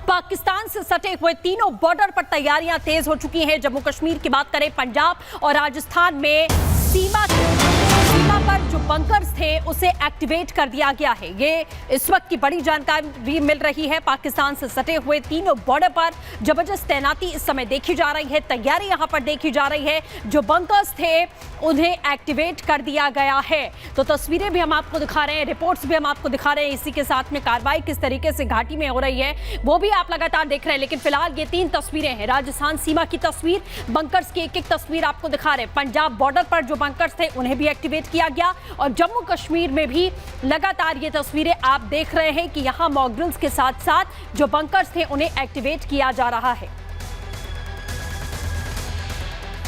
पाकिस्तान से सटे हुए तीनों बॉर्डर पर तैयारियां तेज हो चुकी हैं। जम्मू कश्मीर की बात करें, पंजाब और राजस्थान में सीमा पर जो बंकर्स थे उसे एक्टिवेट कर दिया गया है। ये इस वक्त की बड़ी जानकारी भी मिल रही है। पाकिस्तान से सटे हुए तीनों बॉर्डर पर जबरदस्त तैनाती इस समय देखी जा रही है, तैयारी यहां पर देखी जा रही है। जो बंकर्स थे उन्हें एक्टिवेट कर दिया गया है। तो तस्वीरें भी हम आपको दिखा रहे हैं, रिपोर्ट्स भी हम आपको दिखा रहे हैं। इसी के साथ में कार्रवाई किस तरीके से घाटी में हो रही है वो भी आप लगातार देख रहे हैं। लेकिन फिलहाल ये तीन तस्वीरें हैं, राजस्थान सीमा की तस्वीर, बंकर्स की एक एक तस्वीर आपको दिखा रहे हैं। पंजाब बॉर्डर पर जो बंकर्स थे उन्हें भी एक्टिवेट किया गया और जम्मू कश्मीर में भी लगातार ये तस्वीरें आप देख रहे हैं कि यहां मॉक ड्रिल्स के साथ साथ जो बंकर्स थे उन्हें एक्टिवेट किया जा रहा है।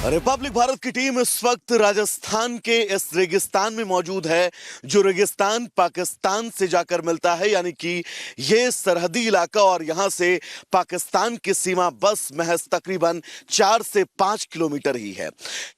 रिपब्लिक भारत की टीम इस वक्त राजस्थान के इस रेगिस्तान में मौजूद है, जो रेगिस्तान पाकिस्तान से जाकर मिलता है, यानी कि ये सरहदी इलाका और यहां से पाकिस्तान की सीमा बस महज तकरीबन 4 से 5 किलोमीटर ही है।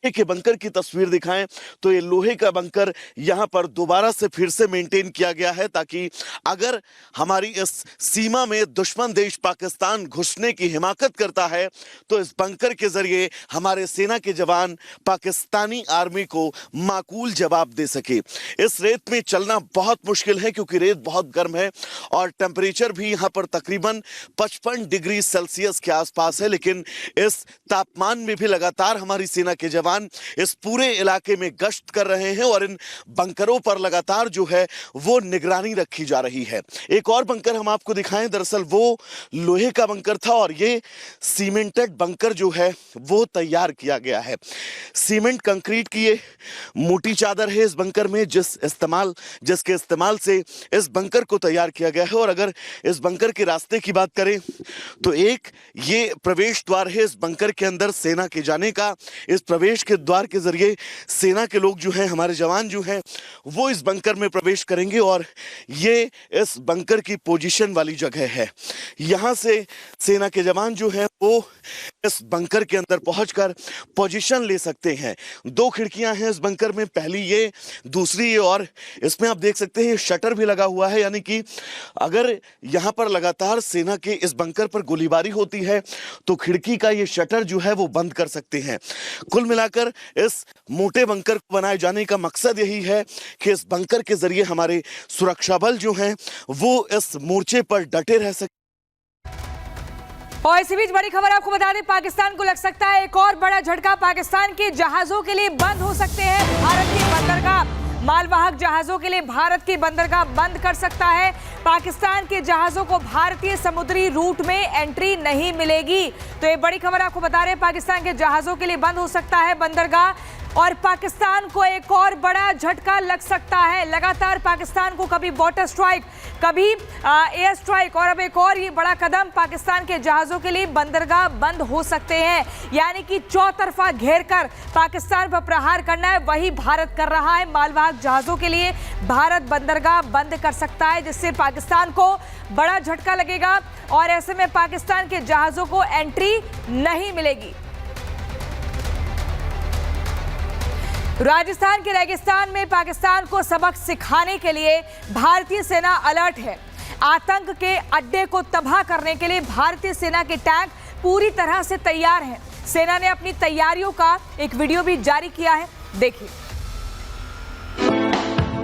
एक बंकर की तस्वीर दिखाएं तो ये लोहे का बंकर यहां पर दोबारा से फिर से मेंटेन किया गया है, ताकि अगर हमारी इस सीमा में दुश्मन देश पाकिस्तान घुसने की हिमाकत करता है तो इस बंकर के जरिए हमारे सेना के जवान पाकिस्तानी आर्मी को माकूल जवाब दे सके। इस रेत में चलना बहुत मुश्किल है क्योंकि रेत बहुत गर्म है और टेंपरेचर भी यहां पर तकरीबन 55 डिग्री सेल्सियस के आसपास है। लेकिन इस तापमान में भी लगातार हमारी सेना के जवान इस पूरे इलाके में गश्त कर रहे हैं और इन बंकरों पर लगातार जो है वो निगरानी रखी जा रही है। एक और बंकर हम आपको दिखाएं, दरअसल वो लोहे का बंकर था और ये सीमेंटेड बंकर जो है वो तैयार किया गया है। सीमेंट कंक्रीट की ये मोटी चादर है इस बंकर में, जिसके इस्तेमाल से इस बंकर को तैयार किया गया है। और अगर इस बंकर के रास्ते की बात करें तो एक ये प्रवेश द्वार है इस बंकर के अंदर सेना के जाने का। इस प्रवेश के द्वार के जरिए सेना के लोग जो हैं, हमारे जवान जो हैं, वो इस बंकर में प्रवेश करेंगे और ये इस बंकर की पोजीशन वाली जगह है। यहां से सेना के जवान जो हैं वो इस बंकर के अंदर पहुंचकर पोजीशन ले सकते हैं। 2 खिड़कियां हैं इस बंकर में, पहली ये, दूसरी ये, और इसमें आप देख सकते हैं शटर भी लगा हुआ है, यानी कि अगर यहां पर लगातार सेना के इस बंकर पर गोलीबारी होती है तो खिड़की का ये शटर जो है वो बंद कर सकते हैं। कुल मिलाकर इस मोटे बंकर को बनाए जाने का मकसद यही है कि इस बंकर के जरिए हमारे सुरक्षा बल जो हैं वो इस मोर्चे पर डटे रह सके। और इसी बीच बड़ी खबर आपको बता दें, पाकिस्तान को लग सकता है एक और बड़ा झटका। पाकिस्तान के जहाजों के लिए बंद हो सकते हैं भारत की बंदरगाह। मालवाहक जहाजों के लिए भारत की बंदरगाह बंद कर सकता है। पाकिस्तान के जहाजों को भारतीय समुद्री रूट में एंट्री नहीं मिलेगी। तो ये बड़ी खबर आपको बता रहे हैं, पाकिस्तान के जहाजों के लिए बंद हो सकता है बंदरगाह और पाकिस्तान को एक और बड़ा झटका लग सकता है। लगातार पाकिस्तान को कभी वाटर स्ट्राइक, कभी एयर स्ट्राइक और अब एक और ये बड़ा कदम, पाकिस्तान के जहाजों के लिए बंदरगाह बंद हो सकते हैं। यानी कि चौतरफा घेर कर पाकिस्तान पर प्रहार करना है, वही भारत कर रहा है। मालवाहक जहाजों के लिए भारत बंदरगाह बंद कर सकता है, जिससे पाकिस्तान को बड़ा झटका लगेगा और ऐसे में पाकिस्तान के जहाजों को एंट्री नहीं मिलेगी। राजस्थान के रेगिस्तान में पाकिस्तान को सबक सिखाने के लिए भारतीय सेना अलर्ट है। आतंक के अड्डे को तबाह करने के लिए भारतीय सेना के टैंक पूरी तरह से तैयार हैं। सेना ने अपनी तैयारियों का एक वीडियो भी जारी किया है, देखिए।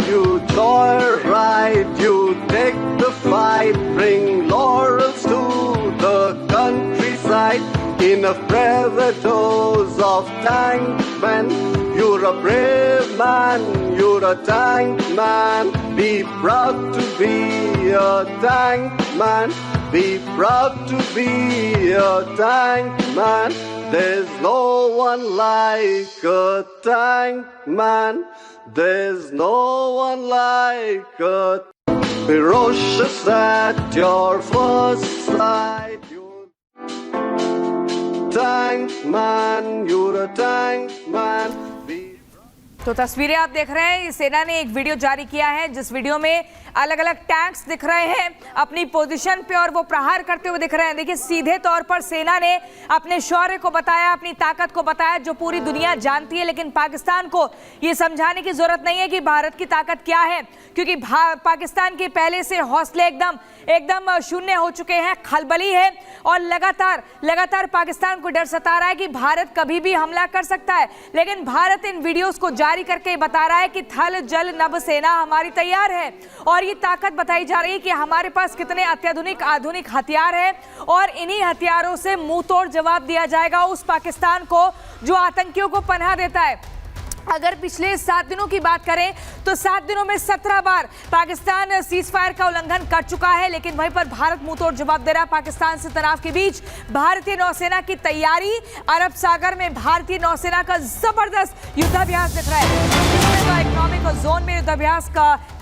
You joyride, you take the fight, bring laurels to the countryside. Enough predators of tankmen. You're a brave man, you're a tank man. Be proud to be a tank man. Be proud to be a tank man. There's no one like a tank man. There's no one like a ferocious at your first sight. Tank man, you're a tank man. तो तस्वीरें आप देख रहे हैं, सेना ने एक video जारी किया है जिस वीडियो में अलग अलग टैंक्स दिख रहे हैं अपनी पोजीशन पे और वो प्रहार करते हुए दिख रहे हैं। देखिए सीधे तौर पर सेना ने अपने शौर्य को बताया, अपनी ताकत को बताया जो पूरी दुनिया जानती है, लेकिन पाकिस्तान को ये समझाने की जरूरत नहीं है कि भारत की ताकत क्या है, क्योंकि पाकिस्तान के पहले से हौसले एकदम शून्य हो चुके हैं, खलबली है और लगातार पाकिस्तान को डर सता रहा है कि भारत कभी भी हमला कर सकता है। लेकिन भारत इन वीडियोस को जारी करके बता रहा है कि थल जल नभ सेना हमारी तैयार है और ये ताकत बताई जा रही है कि हमारे पास कितने अत्याधुनिक आधुनिक हथियार हैं और इन्हीं हथियारों से मुंह तोड़ जवाब दिया जाएगा उस पाकिस्तान को जो आतंकियों को पनाह देता है। अगर पिछले 7 दिनों की बात करें तो 7 दिनों में 17 बार पाकिस्तान सीज फायर का उल्लंघन कर चुका है, लेकिन वहीं पर भारत मुंहतोड़ जवाब दे रहा है। पाकिस्तान से तनाव के बीच भारतीय नौसेना की तैयारी, अरब सागर में भारतीय नौसेना का जबरदस्त युद्धाभ्यास दिख रहा है। इकोनॉमिक जोन में युद्धाभ्यास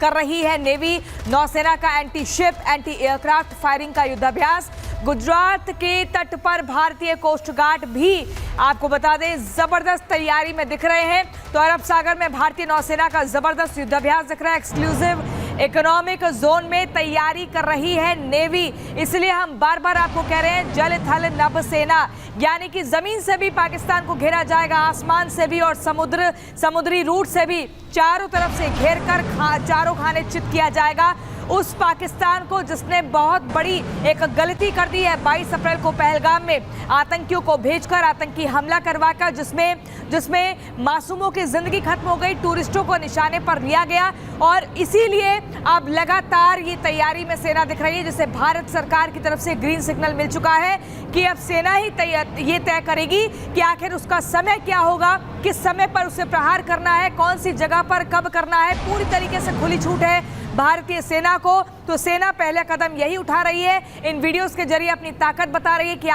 कर रही है नेवी, नौसेना का anti ship anti aircraft firing का युद्धाभ्यास। गुजरात के तट पर भारतीय कोस्ट गार्ड भी आपको बता दें जबरदस्त तैयारी में दिख रहे हैं। तो अरब सागर में भारतीय नौसेना का जबरदस्त युद्धाभ्यास दिख रहा है। एक्सक्लूसिव इकोनॉमिक जोन में तैयारी कर रही है नेवी, इसलिए हम बार बार आपको कह रहे हैं जल थल नभ सेना, यानी कि जमीन से भी पाकिस्तान को घेरा जाएगा, आसमान से भी और समुद्री रूट से भी चारों तरफ से घेर कर चारों खाने चित किया जाएगा उस पाकिस्तान को जिसने बहुत बड़ी एक गलती कर दी है 22 अप्रैल को पहलगाम में आतंकियों को भेजकर आतंकी हमला करवाकर जिसमें मासूमों की जिंदगी खत्म हो गई, टूरिस्टों को निशाने पर लिया गया। और इसीलिए अब लगातार ये तैयारी में सेना दिख रही है, जिसे भारत सरकार की तरफ से ग्रीन सिग्नल मिल चुका है कि अब सेना ही ये तय करेगी कि आखिर उसका समय क्या होगा, किस समय पर उसे प्रहार करना है, कौन सी जगह पर कब करना है। पूरी तरीके से खुली छूट है भारतीय सेना को। तो सेना पहला कदम यही उठा रही है, इन वीडियोस के जरिए अपनी ताकत बता रही है कि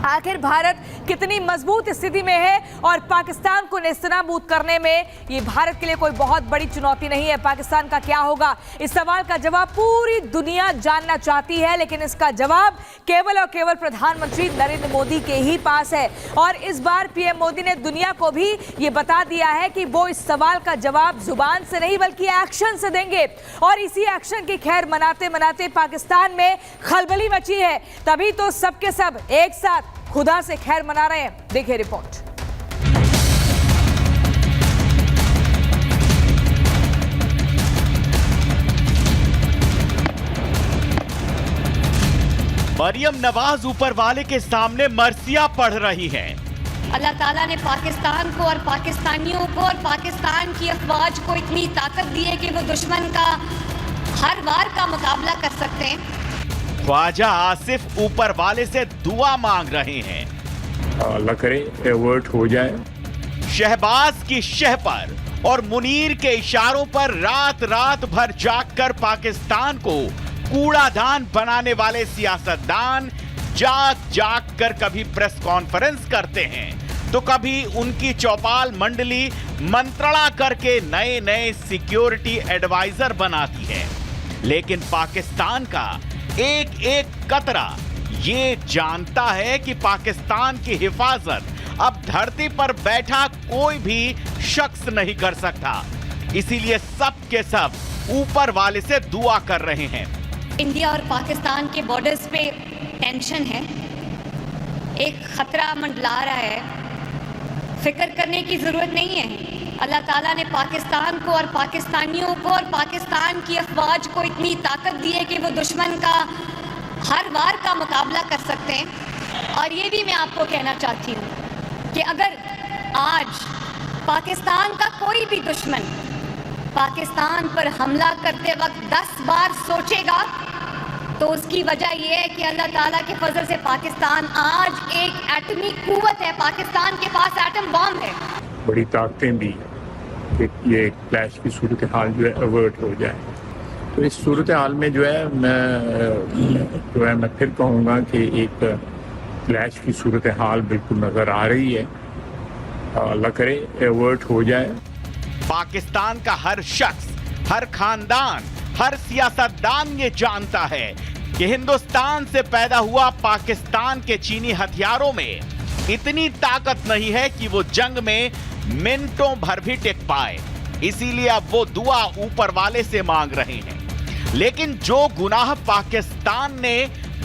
आखिर भारत कितनी मजबूत स्थिति में है और पाकिस्तान को नेस्तनाबूद करने में ये भारत के लिए कोई बहुत बड़ी चुनौती नहीं है। पाकिस्तान का क्या होगा, इस सवाल का जवाब पूरी दुनिया जानना चाहती है, लेकिन इसका जवाब केवल और केवल प्रधानमंत्री नरेंद्र मोदी के ही पास है। और इस बार पीएम मोदी ने दुनिया को भी ये बता दिया है कि वो इस सवाल का जवाब जुबान से नहीं बल्कि एक्शन से देंगे। और इसी एक्शन की खैर मनाते मनाते पाकिस्तान में खलबली मची है, तभी तो सबके सब एक साथ खुदा से खैर मना रहे हैं। देखिए रिपोर्ट। मरियम नवाज ऊपर वाले के सामने मरसिया पढ़ रही हैं। अल्लाह ताला ने पाकिस्तान को और पाकिस्तानियों को और पाकिस्तान की अफवाज को इतनी ताकत दी है कि वो दुश्मन का हर वार का मुकाबला कर सकते हैं। ख्वाजा आसिफ ऊपर वाले से दुआ मांग रहे हैं, अल्लाह करे एवर्ट हो जाए। शहबाज की शह पर और मुनीर के इशारों पर रात रात भर जागकर पाकिस्तान को कूड़ादान बनाने वाले सियासतदान जाग कर कभी प्रेस कॉन्फ्रेंस करते हैं तो कभी उनकी चौपाल मंडली मंत्रणा करके नए नए सिक्योरिटी एडवाइजर बनाती है। लेकिन पाकिस्तान का एक एक कतरा ये जानता है कि पाकिस्तान की हिफाजत अब धरती पर बैठा कोई भी शख्स नहीं कर सकता। इसीलिए सब के सब ऊपर वाले से दुआ कर रहे हैं। इंडिया और पाकिस्तान के बॉर्डर्स पे टेंशन है, एक खतरा मंडला रहा है, फिक्र करने की जरूरत नहीं है। अल्लाह ताला ने पाकिस्तान को और पाकिस्तानियों को और पाकिस्तान की अफवाज को इतनी ताकत दी है कि वो दुश्मन का हर वार का मुकाबला कर सकते हैं। और ये भी मैं आपको कहना चाहती हूँ कि अगर आज पाकिस्तान का कोई भी दुश्मन पाकिस्तान पर हमला करते वक्त 10 बार सोचेगा तो उसकी वजह यह है कि अल्लाह ताला के फजल से पाकिस्तान आज एक एटमी कुव्वत है, पाकिस्तान के पास एटम बॉम्ब है। बड़ी ताकतें भी कि ये क्लैश की सूरत हाल जो है अवर्ट हो जाए। तो इस सूरत हाल में जो है मैं फिर कहूँगा कि एक क्लैश की सूरत हाल बिल्कुल नज़र आ रही है, अल्लाह करे अवर्ट हो जाए। पाकिस्तान का हर शख्स, हर खानदान, हर सियासतदान ये जानता है कि हिंदुस्तान से पैदा हुआ पाकिस्तान के चीनी हथियारों में इतनी ताकत नहीं है कि वो जंग में मिनटों भर भी टिक पाए, इसीलिए अब वो दुआ ऊपर वाले से मांग रहे हैं। लेकिन जो गुनाह पाकिस्तान ने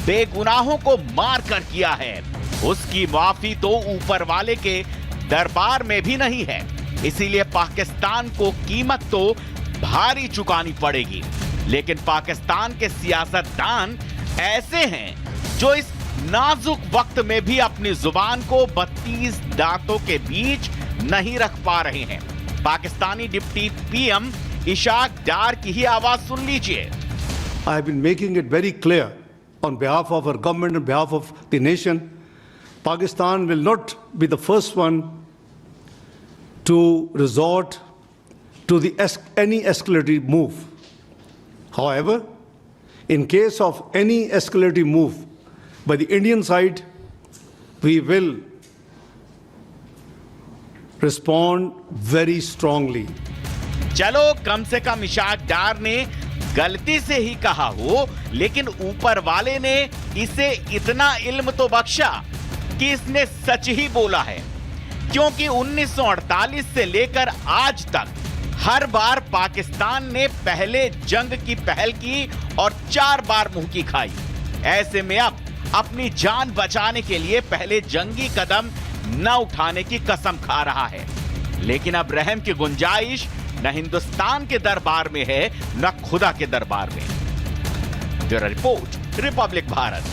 बेगुनाहों को मार कर किया है, उसकी माफी तो ऊपर वाले के दरबार में भी नहीं है। इसीलिए पाकिस्तान को कीमत तो भारी चुकानी पड़ेगी। लेकिन पाकिस्तान के सियासतदान ऐसे हैं जो इस नाजुक वक्त में भी अपनी जुबान को 32 दांतों के बीच नहीं रख पा रहे हैं। पाकिस्तानी डिप्टी पीएम इशाक डार की ही आवाज सुन लीजिए। I have been making it very clear on behalf of our government, on behalf of the nation, Pakistan will not be the first one to resort to any escalatory move. However, in case of any escalatory move by the Indian side, we will respond very strongly. चलो कम से कम इशाक डार ने गलती से ही कहा हो, लेकिन ऊपर वाले ने इसे इतना इल्म तो बख्शा कि इसने सच ही बोला है। क्योंकि 1948 से लेकर आज तक हर बार पाकिस्तान ने पहले जंग की पहल की और 4 बार मुंह की खाई। ऐसे में अब अपनी जान बचाने के लिए पहले जंगी कदम न उठाने की कसम खा रहा है। लेकिन अब रहम की गुंजाइश न हिंदुस्तान के दरबार में है, न खुदा के दरबार में। Bureau report, Republic Bharat.